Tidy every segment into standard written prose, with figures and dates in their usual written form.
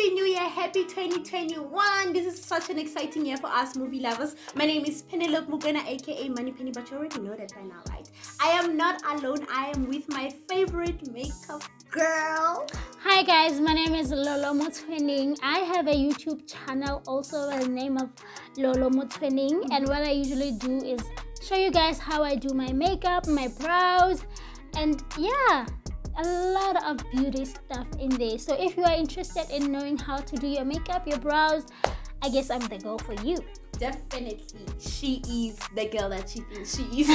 Happy New Year, happy 2021. This is such an exciting year for us movie lovers. My name is Penelope Mugana, aka Money Penny, but you already know that by now, right? I am not alone. I am with my favorite makeup girl. Hi guys, my name is Lolo Motsoeneng. I have a YouTube channel also with the name of Lolo Motsoeneng, and what I usually do is show you guys how I do my makeup, my brows, and yeah, a lot of beauty stuff in there. So if you are interested in knowing how to do your makeup, your brows, I guess I'm the girl for you. Definitely, she is the girl that she thinks she is.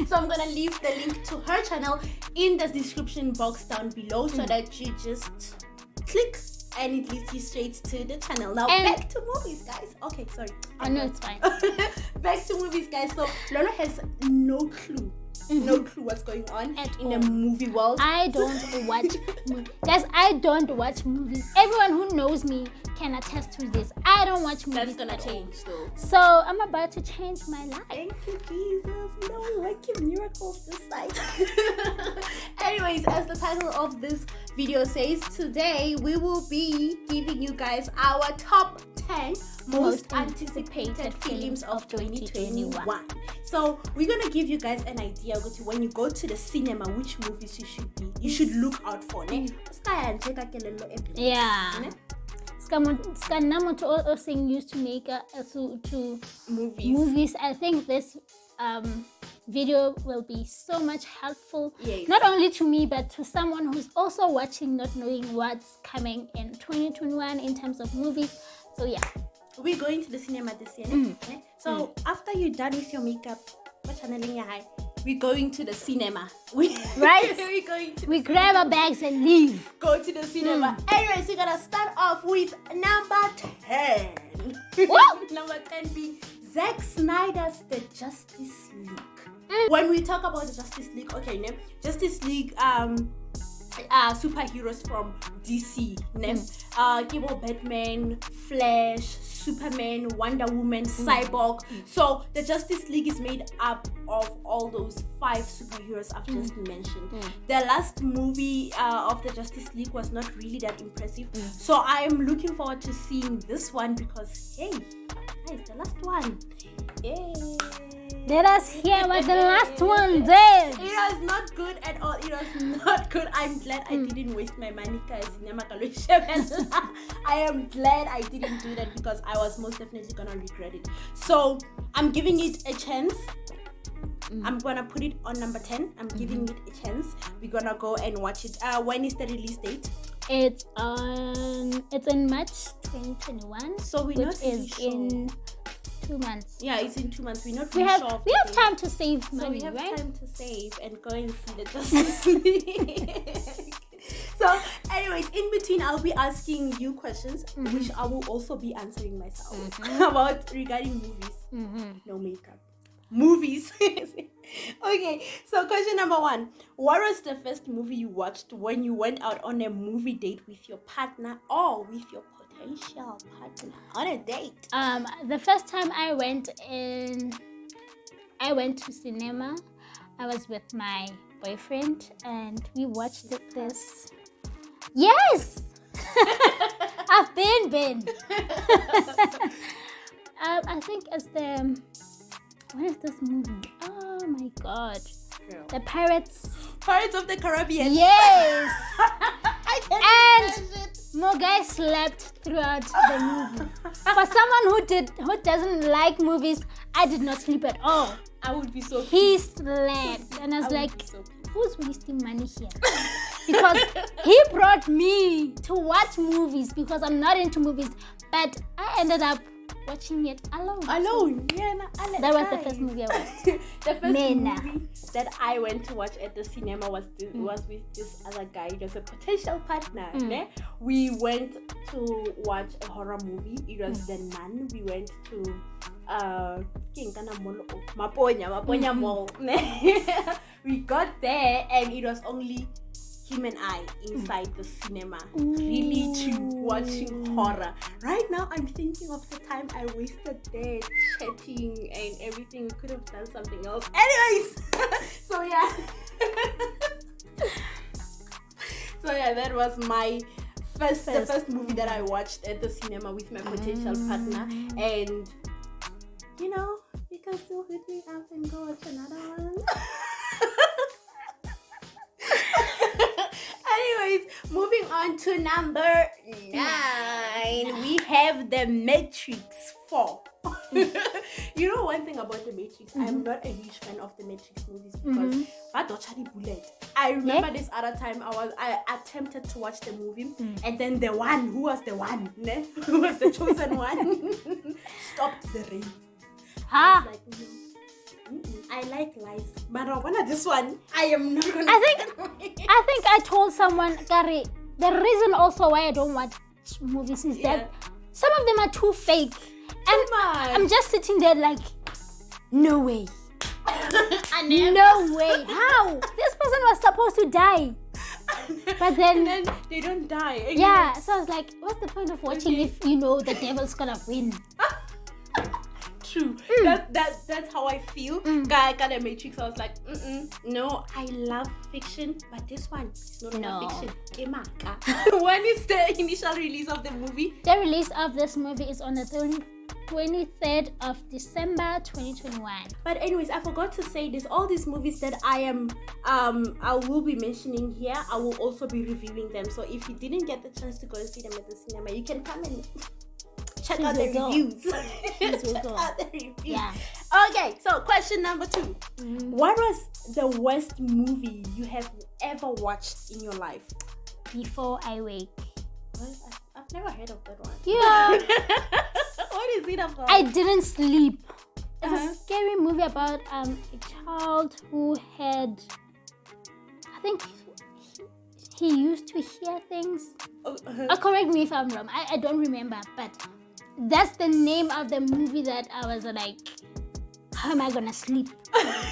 So I'm gonna leave the link to her channel in the description box down below so that you just click and it leads you straight to the channel. Now back to movies, guys. Okay, sorry. Oh no, it's fine. Back to movies, guys. So Lolo has no clue. No clue what's going on in the movie world. I don't watch movies. Guys, I don't watch movies. Everyone who knows me can attest to this. I don't watch movies. That's gonna change though. So I'm about to change my life. Thank you, Jesus. No working miracles this side. Anyways, as the title of this video says, today we will be giving you guys our top 10 most anticipated films of 2021. So we're gonna give you guys an idea when you go to the cinema which movies you should look out for. Yeah. Scanamo to also saying used to make to movies. I think this video will be so much helpful, not only to me but to someone who's also watching, not knowing what's coming in 2021 in terms of movies. So yeah, we're going to the cinema this year. So after you're done with your makeup, we're going to the cinema. Right? We grab our bags and leave. Go to the cinema. Anyways, we're gonna start off with number 10. Number 10 being Zack Snyder's The Justice League. When we talk about the Justice League, Justice League superheroes from DC, Batman, Flash, Superman, Wonder Woman, Cyborg. So the Justice League is made up of all those 5 superheroes I've just mentioned. The last movie of the Justice League was not really that impressive. So I'm looking forward to seeing this one because hey, guys, the last one. Yay. Let us hear what the last one did. It was not good at all. It was not good. I'm glad I didn't waste my money, guys. I am glad I didn't do that because I was most definitely gonna regret it. So I'm giving it a chance. I'm gonna put it on number 10. I'm giving it a chance. We're gonna go and watch it. When is the release date? It's in March 2021. So we're not really sure. In 2 months. Yeah, it's in 2 months. We're not we really have, sure. We have time to save money, so we have right? time to save and go and see the Justice League. So, anyways, in between, I'll be asking you questions, which I will also be answering myself about regarding movies. No makeup. Movies. Okay, so question number 1. What was the first movie you watched when you went out on a movie date with your partner or with your potential partner on a date? The first time I went to cinema, I was with my boyfriend and we watched this. Yes! I've been. I think it's what is this movie? Oh my god. The Pirates of the Caribbean. Yes! I can't imagine. More guys slept throughout the movie. For someone who doesn't like movies, I did not sleep at all. I would be so He slept and I was like, who's wasting money here? Because he brought me to watch movies because I'm not into movies, but I ended up watching it alone. That was the first movie I watched. The first movie that I went to watch at the cinema was with this other guy. It was a potential partner. We went to watch a horror movie. It was The Nun. We went to Maponya Mall. We got there and it was only him and I inside the cinema, really to watching horror. Right now, I'm thinking of the time I wasted there chatting and everything. We could have done something else. Anyways, so yeah. So yeah, that was my the first movie that I watched at the cinema with my potential partner, and you know, you can still hit me up and go watch another one. Anyways, moving on to number 9, we have The Matrix 4. You know one thing about The Matrix, I'm not a huge fan of The Matrix movies because I don't bullet. I remember this other time I attempted to watch the movie and then the one who was the one, ne? Who was the chosen one, stopped the rain. I was like, no. I like lies, but I wanna this one. I am not gonna. I think I told someone, Gary, the reason also why I don't watch movies is that some of them are too fake, and I'm just sitting there like, no way, no way. How this person was supposed to die, but then they don't die. Yeah, so I was like, what's the point of watching if you know the devil's gonna win? True. That's how I feel. Got a Matrix. I was like, no, I love fiction, but this one is not fiction. When is the initial release of the movie? The release of this movie is on the 23rd of December 2021. But anyways, I forgot to say this. All these movies that I will be mentioning here, I will also be reviewing them. So if you didn't get the chance to go and see them at the cinema, you can come and check out the reviews. Check out the reviews. Yeah. Okay, so question number 2. What was the worst movie you have ever watched in your life? Before I Wake. I've never heard of that one. Yeah. What is it about? I didn't sleep. It's a scary movie about a child who had, I think he used to hear things. Correct me if I'm wrong. I don't remember, but that's the name of the movie that I was like, how am I gonna sleep?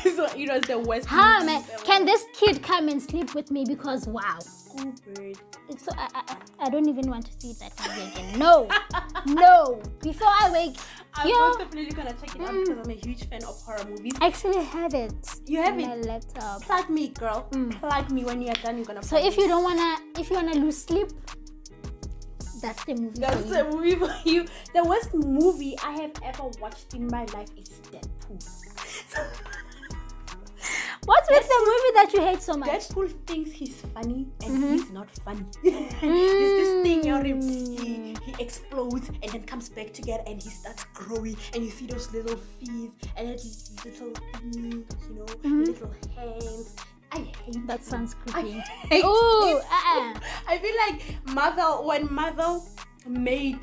So it was the worst movie. Can this kid come and sleep with me? Because wow. Oh, bird. So I don't even want to see that movie again. No. No. Before I Wake. I'm most definitely gonna check it out because I'm a huge fan of horror movies. I actually have it. You have it? My laptop. Plug me, girl. Plug me when you're done. You're gonna. So if you wanna lose sleep, that's the movie. That's the movie for you. The worst movie I have ever watched in my life is Deadpool. What's with the movie that you hate so much? Deadpool thinks he's funny and he's not funny. There's this thing he explodes and then comes back together and he starts growing and you see those little feet and then these little things, you know, little hands. I hate that. Sounds creepy. Oh, I feel like when Marvel made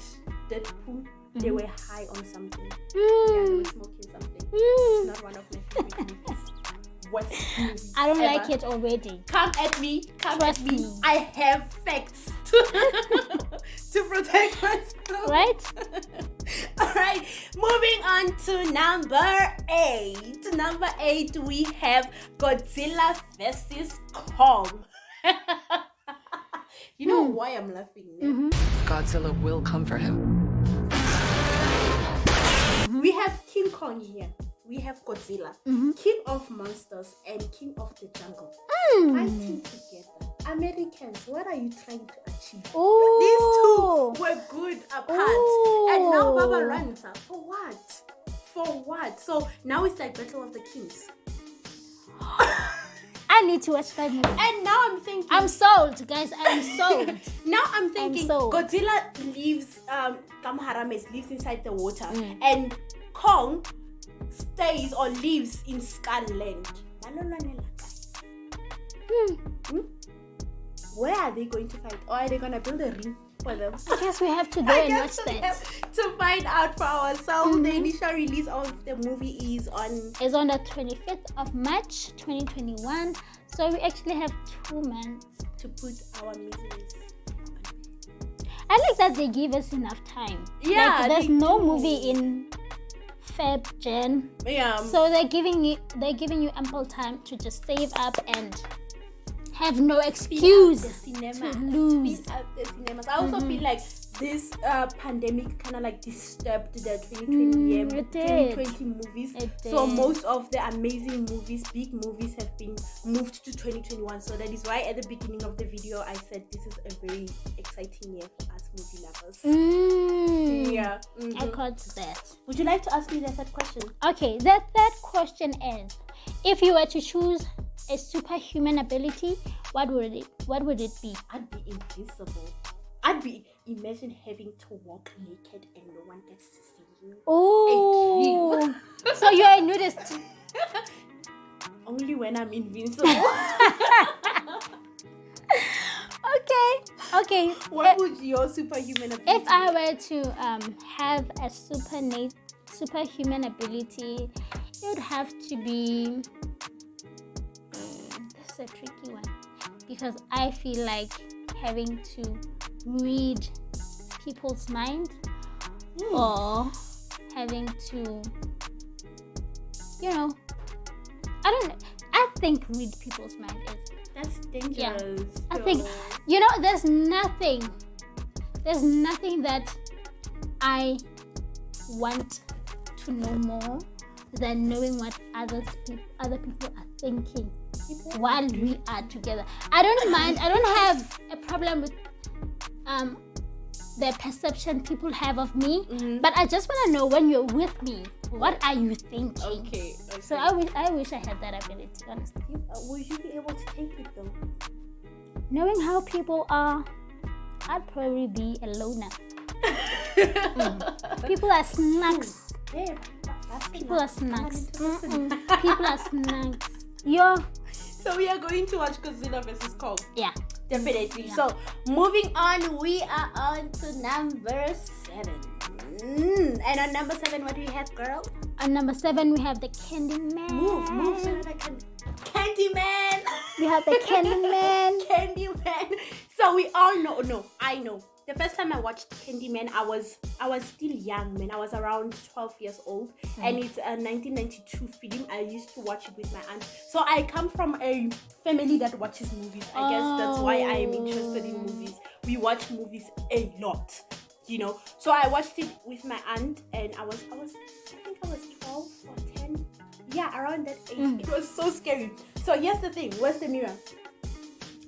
Deadpool, they were high on something. Yeah, they were smoking something. It's not one of my favorite movies. Worst movie I don't ever. like it already. Come at me. Trust me. I have facts to protect myself. Right? Alright, moving on to number 8. Number 8, we have Godzilla vs. Kong. You know why I'm laughing? Godzilla will come for him. We have King Kong here. We have Godzilla, King of Monsters and King of the Jungle. Fighting together. Americans, what are you trying to achieve? Ooh. These two were good apart. Ooh. And now Baba runs. For what? For what? So now it's like Battle of the Kings. I need to watch that movie. And now I'm thinking, I'm sold, guys. I'm sold. Now I'm thinking sold. Godzilla lives, Kamaharames lives inside the water. And Kong stays or lives in Skullland. Where are they going to fight? Or are they going to build a ring for them? I guess we have to go and watch that. To find out for ourselves. The initial release of the movie is on the 25th of March 2021. So we actually have 2 months to put our miseries. I like that they give us enough time. Yeah, like, there's no movie in Feb, Jan. Yeah. So they're giving you ample time to just save up and have no excuse to lose. I also feel like this pandemic kind of like disturbed the 2020 movies. So most of the amazing movies, big movies, have been moved to 2021. So that is why at the beginning of the video I said this is a very exciting year for us movie lovers. Yeah. I caught that. Would you like to ask me the third question? Okay, the third question is, if you were to choose a superhuman ability, what would it be? I'd be invisible. Imagine having to walk naked and no one gets to see you. Oh, so you're a nudist. Only when I'm invincible. Okay. What would your superhuman ability If I were to have a superhuman ability, it would have to be... this is a tricky one. Because I feel like having to read people's mind or having to, I think read people's mind is... That's dangerous. Yeah. I think, there's nothing that I want to know more than knowing what other people are thinking while we are together. I don't have a problem with the perception people have of me, but I just want to know when you're with me, what are you thinking? Okay. So I wish I had that ability, honestly. Would you be able to take it though? Knowing how people are, I'd probably be a loner. People are snacks. Yeah, People are snacks. People are snacks. Yo. So we are going to watch Godzilla vs. Kong. Yeah. Definitely. Yeah. So moving on, we are on to number 7. And on number 7, what do we have, girl? On number 7, we have the Candyman. Move so that I can... Candyman! We have the Candyman. Candyman. So we all know, I know. The first time I watched Candyman, I was still young, man. I was around 12 years old. And it's a 1992 film. I used to watch it with my aunt. So I come from a family that watches movies. I guess that's why I am interested in movies. We watch movies a lot, So I watched it with my aunt, and I think I was 12 or 10. Yeah, around that age. It was so scary. So here's the thing. Where's the mirror?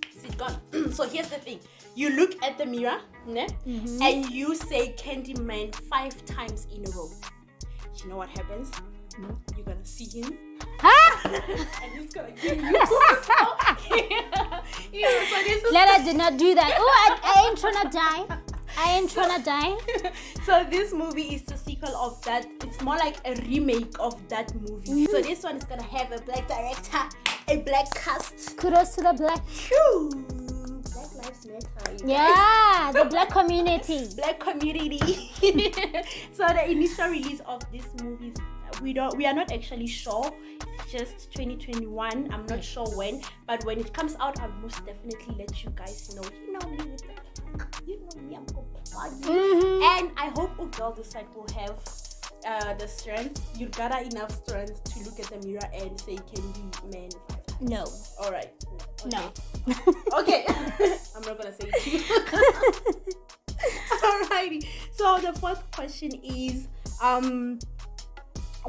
It's gone. So here's the thing. You look at the mirror, and you say Candyman 5 times in a row. You know what happens? You're gonna see him. And he's gonna give you so this is... Lala did not do that. Oh, I ain't tryna die. So this movie is the sequel of that. It's more like a remake of that movie. So this one is gonna have a black director, a black cast. Kudos to the black. Black Lives Matter. Yeah, the black community. Black community. So the initial release of this movie, we are not actually sure. It's just 2021. I'm not sure when, but when it comes out, I'll most definitely let you guys know. You know me with I'm gonna plug you. And I hope girl this side will have the strength. You gather enough strength to look at the mirror and say Candyman 5 times. No. All right. Okay. No. Okay. I'm not gonna say it. Alrighty. So the fourth question is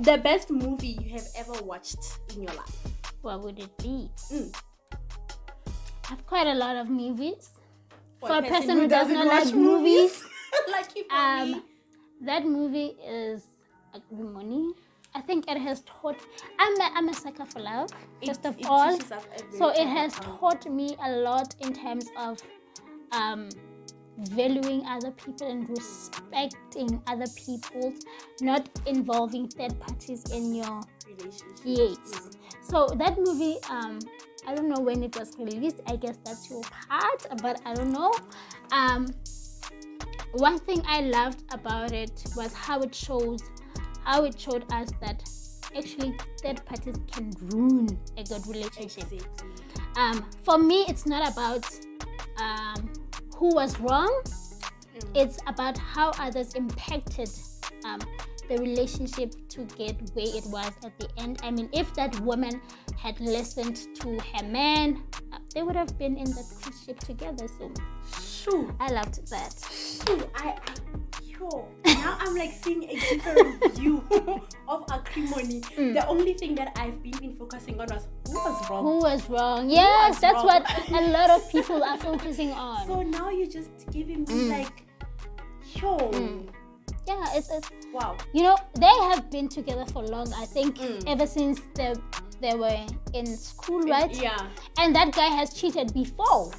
the best movie you have ever watched in your life. What would it be? I've quite a lot of movies. For a person who does not like movies, like you for me. That movie is Agrimony. I think it has taught... I'm a sucker for love, first of all. So it has taught me a lot in terms of valuing other people and respecting other people, not involving third parties in your relationship. Yes. So that movie, I don't know when it was released. I guess that's your part, but I don't know. One thing I loved about it was how it showed us that actually third parties can ruin a good relationship. Exactly. For me, it's not about who was wrong. It's about how others impacted the relationship to get where it was at the end. I mean, if that woman had listened to her man, they would have been in that cruise ship together. So True. I loved that. True. Now I'm like seeing a different view of acrimony. The only thing that I've been focusing on was who was wrong. Who was wrong? Yes, that's wrong? what a lot of people are focusing on. So now you're just giving me like, Yeah, it's wow. You know, they have been together for long. I think ever since they were in school, right? Yeah. And that guy has cheated before,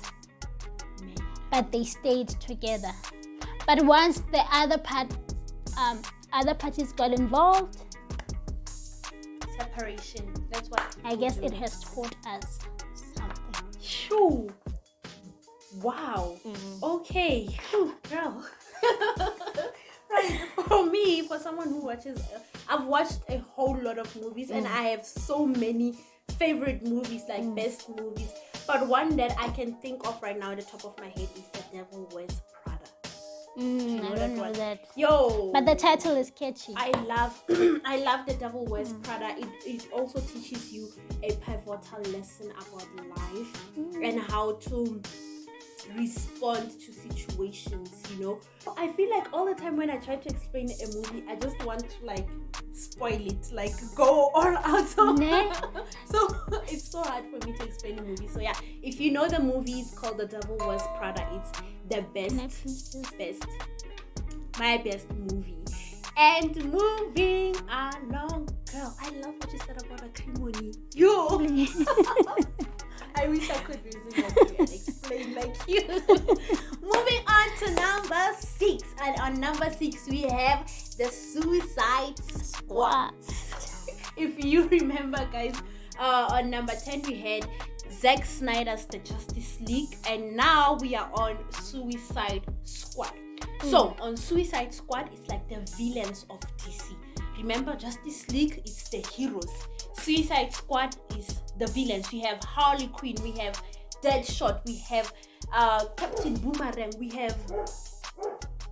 Man. but they stayed together. But once the other parties got involved, Separation. That's what I guess it has taught us something. Shoo. Wow. Okay. Whew, girl. Right. For me, for someone who watches, I've watched a whole lot of movies and I have so many favorite movies, like best movies. But one that I can think of right now at the top of my head is The Devil Wears Prada. I don't know that. Yo. But the title is catchy. I love The Devil Wears Prada. It also teaches you a pivotal lesson about life and how to respond to situations, you know. I feel like all the time when I try to explain a movie, I just want to like spoil it, like go all out. So it's so hard for me to explain a movie. So yeah, if you know the movie, it's called The Devil Wears Prada. It's the my best movie. And moving along, girl, I love what you said about acrimony. Yo. I wish I could resume like you and explain like you. Moving on to number 6. And on number 6, we have the Suicide Squad. If you remember, guys, on number 10, we had Zack Snyder's The Justice League. And now we are on Suicide Squad. So, on Suicide Squad, it's like the villains of DC. Remember, Justice League, it's the heroes. Suicide Squad is the villains. We have Harley Quinn, we have Deadshot, we have Captain Boomerang, we have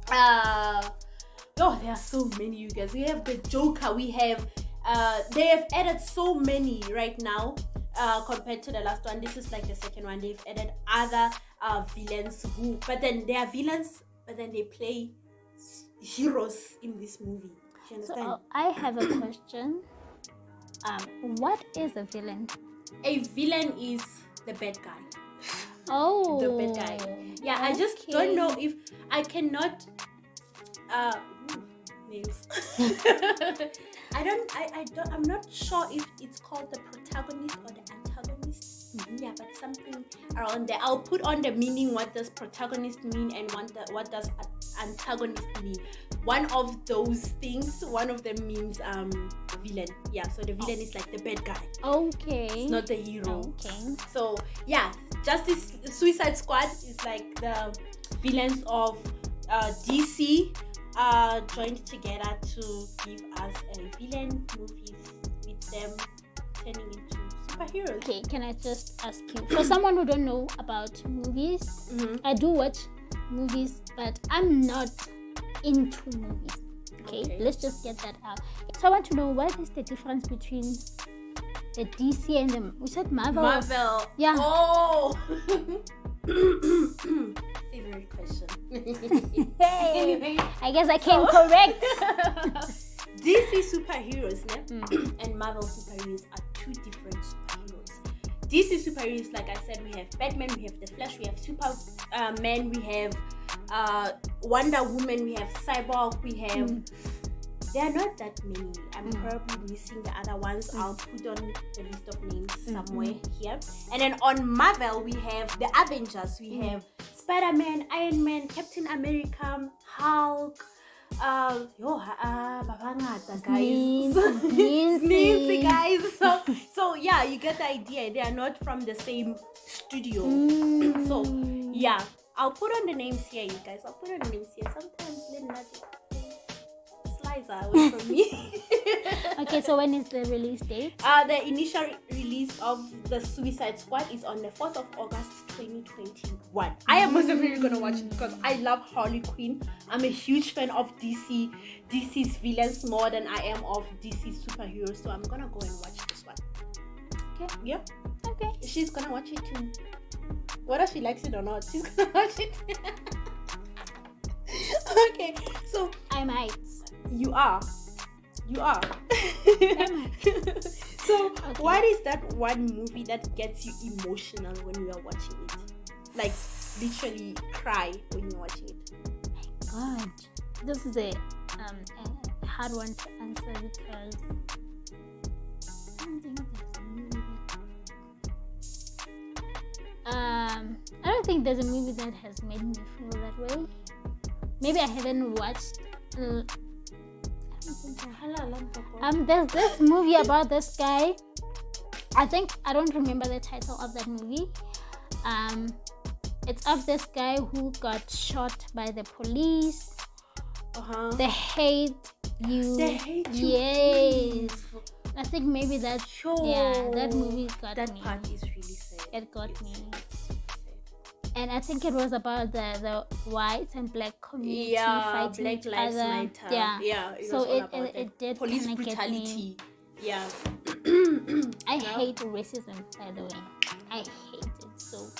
there are so many, you guys. We have the Joker, we have they have added so many right now compared to the last one. This is like the second one. They've added other villains but then they are villains, but then they play heroes in this movie. Do you understand? So I have a question. What is a villain? A villain is the bad guy. Oh, The bad guy. Yeah, I just don't know if I cannot names. I'm not sure if it's called the protagonist or the antagonist. Yeah, but something around there. I'll put on the meaning. What does protagonist mean and what does antagonist mean? One of those things, one of them means villain. Yeah, so the villain is like the bad guy. Okay. It's not the hero. Okay. So yeah, Justice Suicide Squad is like the villains of DC joined together to give us a villain movies with them turning into superheroes. Okay, can I just ask you, for someone who don't know about movies, I do watch movies, but I'm not into movies. Okay, let's just get that out. So I want to know, what is the difference between the DC and the, we said Marvel? Marvel. Yeah. Oh. Favorite question. Hey, Anyway, I guess I came correct. DC superheroes and Marvel superheroes are two different superheroes. DC superheroes, like I said, we have Batman, we have the Flash, we have Superman, we have Wonder Woman, we have Cyborg, we have there are not that many. I'm probably missing the other ones. I'll put on the list of names somewhere here. And then on Marvel, we have the Avengers. We have Spider-Man, Iron Man, Captain America, Hulk, babangata guys. Sneezy guys. So yeah, you get the idea. They are not from the same studio. So yeah, I'll put on the names here, you guys. I'll put on the names here. Sometimes slides are away from me. Okay, so when is the release date? The initial release of the Suicide Squad is on the 4th of August 2021. I am most definitely gonna watch it because I love Harley Quinn. I'm a huge fan of DC's villains more than I am of DC superheroes. So I'm gonna go and watch this one. Okay. Yeah. Okay. She's gonna watch it too. Whether she likes it or not, she's gonna watch it. Okay, so I might. you are. So, what is that one movie that gets you emotional when you are watching it? Like, literally cry when you're watching it. God, this is a hard one to answer because I don't think there's a movie I don't think there's a movie that has made me feel that way. Maybe I haven't watched. I don't think there's this movie about this guy. I don't remember the title of that movie. It's of this guy who got shot by the police. They hate you. Yes. I think maybe that. Yeah, that movie got me. That part is really sad. It got me. And I think it was about the white and black community fighting Black each Lives other. Matter. Yeah. So it did police kinda get me. brutality. Yeah. I hate racism, by the way. I hate it. So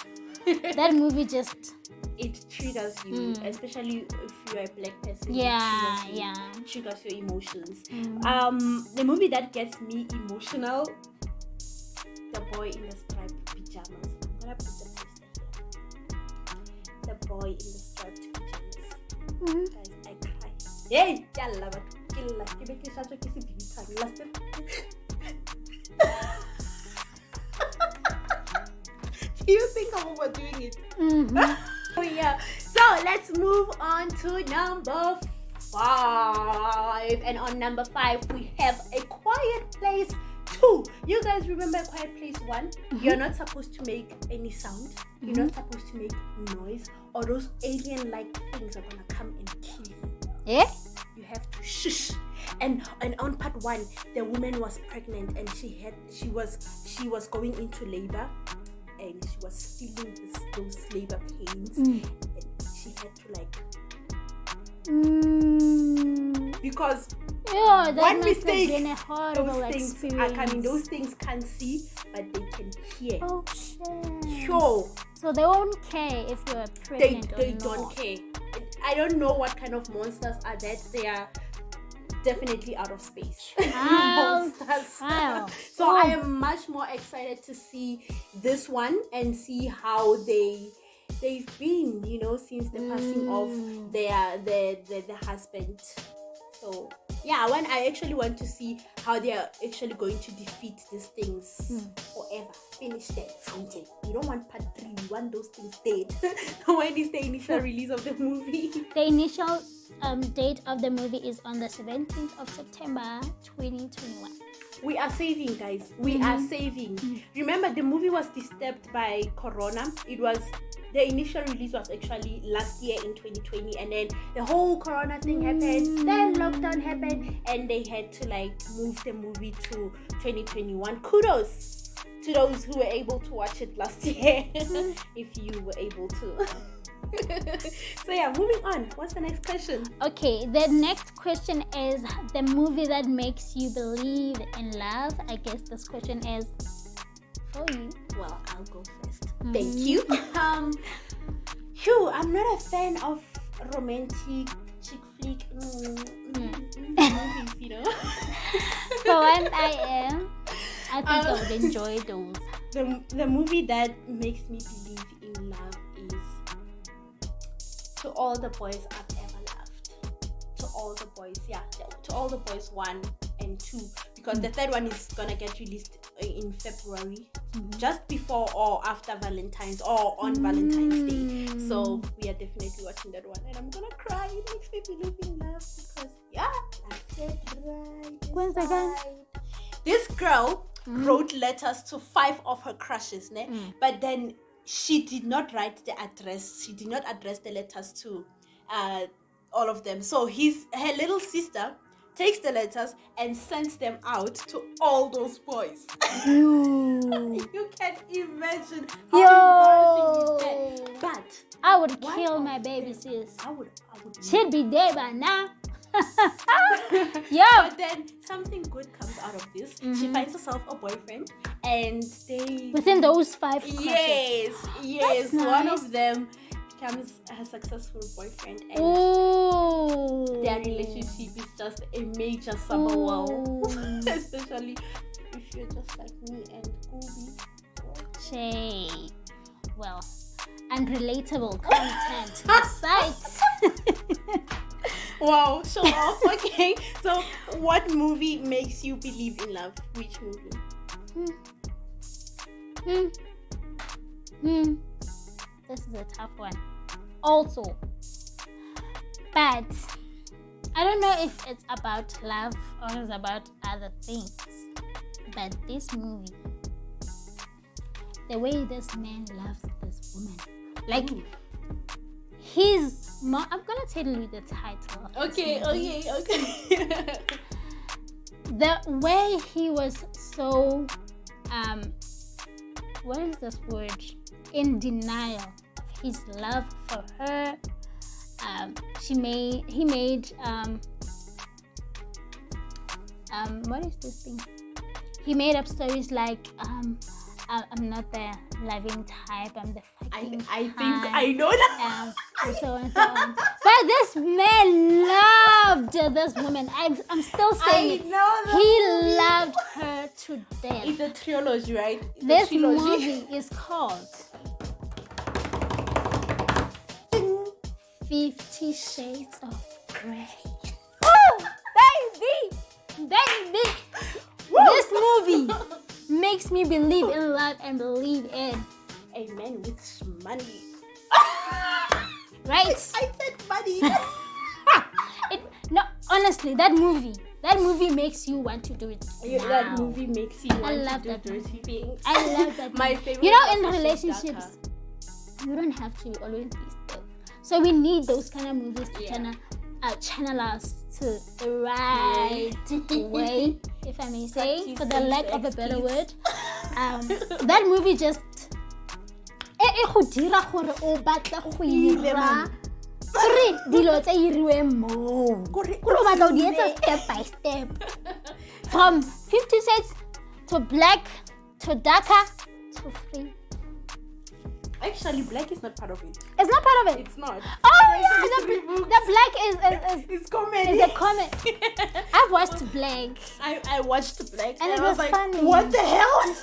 that movie just it triggers you, especially if you're a black person. it triggers your emotions. The movie that gets me emotional, The Boy in the Striped Pajamas. I'm gonna put the poster here. The Boy in the Striped Pajamas. Guys, I cry. Hey, yalla but killa. Give me such a kiss if you can. Do you think I'm overdoing it? Oh yeah. So let's move on to number 5. And on number 5 we have A Quiet Place 2. You guys remember A Quiet Place 1? You're not supposed to make any sound. You're not supposed to make noise, or those alien-like things are gonna come and kill you. Yeah. You have to shush. And on part 1, the woman was pregnant and she was going into labor. And she was feeling those labor pains, and she had to because one mistake, those things are coming. Those things can't see, but they can hear. Oh shit! Sure. So they won't care if you're pregnant They don't care. I don't know what kind of monsters are that. They are definitely out of space. Monsters. Wow. So I am much more excited to see this one and see how they've been, since the passing of their husband. So yeah, when I actually want to see how they are actually going to defeat these things forever. Finish them. You don't want part 3. You want those things dead. When is the initial release of the movie? The initial date of the movie is on the 17th of September 2021. We are saving, guys. We are saving. Remember, the movie was disturbed by Corona. The initial release was actually last year in 2020, and then the whole Corona thing happened. Then lockdown happened, and they had to move the movie to 2021. Kudos to those who were able to watch it last year, if you were able to. So yeah, moving on. What's the next question? Okay, the next question is the movie that makes you believe in love. I guess this question is for you. Well, I'll go first. Thank you. I'm not a fan of romantic chick flick movies, For one, I think I would enjoy those. The movie that makes me believe in love is To All the Boys I've Ever Loved. To All the Boys, To All the Boys 1 and 2, because the third one is gonna get released in February, just before or after Valentine's, or on Valentine's Day. So we are definitely watching that one, and I'm gonna cry. It makes me believe in love because I said right. Once again, This girl wrote letters to 5 of her crushes, but then she did not write the address. She did not address the letters to all of them. So her little sister takes the letters and sends them out to all those boys. You can't imagine how embarrassing is that. But I would kill my baby sis. I would She'd be dead by now. Yeah. But then something good comes out of this. She finds herself a boyfriend, and they Within those 5 crushes. yes, That's one nice. of them becomes a successful boyfriend, and Ooh. their relationship is just a major summer wow. Ooh. Especially if you're just like me and Gooby. Shay. Well, unrelatable content. Sites. Wow, show off. Okay, so what movie makes you believe in love? Which movie? This is a tough one. Also, but I don't know if it's about love or it's about other things. But this movie, the way this man loves this woman, like I'm gonna tell you the title of this movie. Okay. The way he was so what is this word, in denial of his love for her. He made what is this thing? He made up stories like I'm not the loving type, I'm the fucking I think kind, I know that. and so on and so on. But this man loved this woman. I'm still saying it. He loved her to death. It's a trilogy, right? It's This a trilogy. movie is called 50 Shades of Grey. Oh, baby! This movie makes me believe in love and believe in A man with money. right. I said money. No, honestly, that movie makes you want to do it. Now. That movie makes you want love to that do dirty things. I love that. My movie. favorite. You know, in was relationships, you don't have to always be still. So we need those kind of movies to channel us to the right way, if I may say, for the lack of a better word. That movie just go dira gore o batla go ira gore dilo tse iriwe mo gore o batla o di etsa step by step, from 50 Shades to black to darker to free. Actually, black is not part of it. It's not part of it. It's not. Oh yeah, the black is It's comedy. a comment. I've watched Black. I watched black And it I was like, funny. what the hell?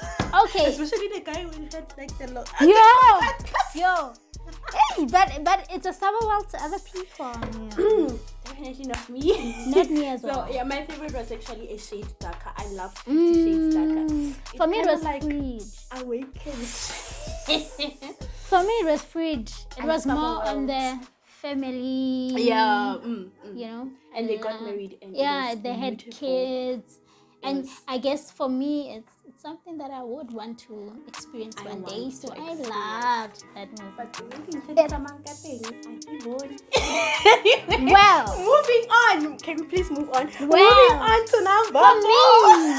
Okay. Especially the guy who had like the Yo. Hey, but it's a summer world to other people. Yeah. Definitely not me. Not me as well. So yeah, my favorite was actually A Shade Darker. I love 50 Shades Darker. For me, it kinda was like Freed. Awakens. For me, it was Freed. It And was Summer more on World. the family. Yeah. You know. And they got married. And it Yeah, was they had beautiful. kids. And Yes. I guess for me, it's something that I would want to experience I one want day. to So I experience. loved that movie. But we can take Yeah. some manga thing. Well, moving on. Can we please move on? Well, Moving on to number for 4. me,